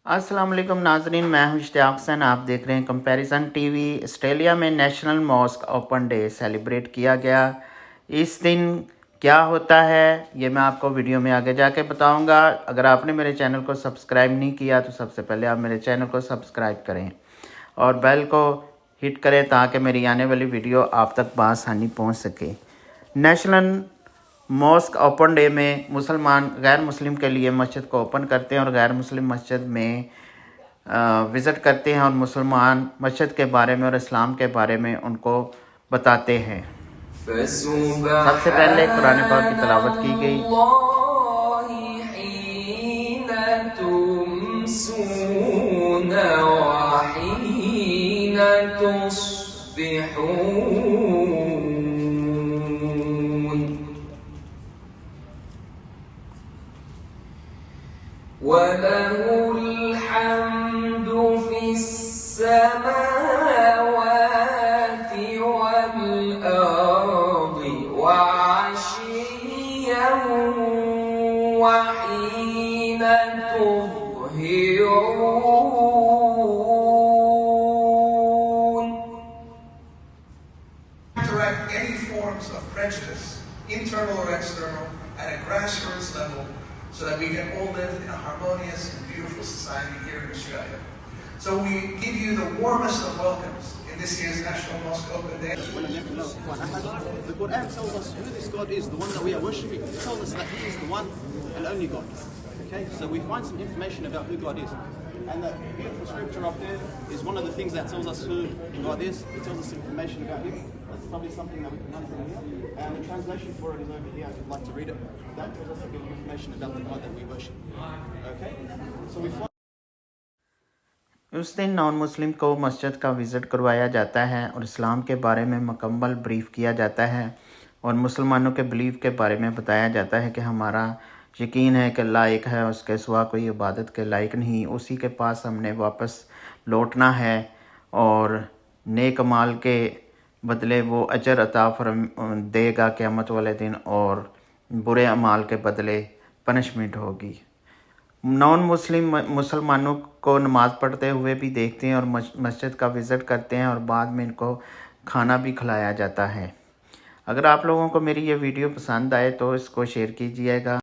अस्सलाम वालेकुम नाजरीन, मैं हूं इश्तियाक हुसैन। आप देख रहे हैं कंपैरिजन टीवी। ऑस्ट्रेलिया में national mosque open day celebrate किया गया। इस दिन क्या होता है ये मैं आपको वीडियो में आगे जाके बताऊंगा। अगर आपने मेरे चैनल को सब्सक्राइब नहीं किया तो सबसे पहले आप मेरे चैनल को सब्सक्राइब करें और बेल को हिट करें ताकि मेरी आने वाली वीडियो आप तक बआसानी पहुँच सके। नेशनल मॉस्क ओपन डे में मुसलमान गैर मुस्लिम के लिए मस्जिद को ओपन करते हैं और गैर मुस्लिम मस्जिद में विज़िट करते हैं और मुसलमान मस्जिद के बारे में और इस्लाम के बारे में उनको बताते हैं। सबसे पहले कुरान पाक की तिलावत की गई। وَلَهُ الْحَمْدُ فِي السَّمَاوَاتِ وَالْأَرْضِ وَعَشِيًّا وَحِينَ تُظْهِرُونَ. Correct any forms of prejudice, internal or external, at a grassroots level, so that we can all live in a harmonious and beautiful society here in Australia. So we give you the warmest of welcomes in this year's National Mosque Open Day. The Quran tells us who this God is, the one that we are worshipping. It tells us that He is the one and only God. Okay, so we find some information about who God is. And that beautiful scripture up there is one of the things that tells us who God is. It tells us information about Him. That's probably something that we can learn from here. And the translation for it is over here, if you'd like to read it. That tells us a bit of information about the God that we worship. Okay? So we find उस दिन non Muslim को मस्जिद का visit करवाया जाता है और इस्लाम के बारे में मुकम्मल ब्रीफ़ किया जाता है और मुसलमानों के बिलीव के बारे में बताया जाता है कि हमारा यकीन है कि अल्लाह एक है, उसके सिवा कोई इबादत के लायक नहीं, उसी के पास हमने वापस लौटना है और नेक अमाल के बदले वो अजर अता देगा क़यामत वाले दिन और बुरे अमाल के बदले पनिशमेंट होगी। नॉन मुस्लिम मुसलमानों को नमाज़ पढ़ते हुए भी देखते हैं और मस्जिद का विज़िट करते हैं और बाद में इनको खाना भी खिलाया जाता है। अगर आप लोगों को मेरी ये वीडियो पसंद आए तो इसको शेयर कीजिएगा।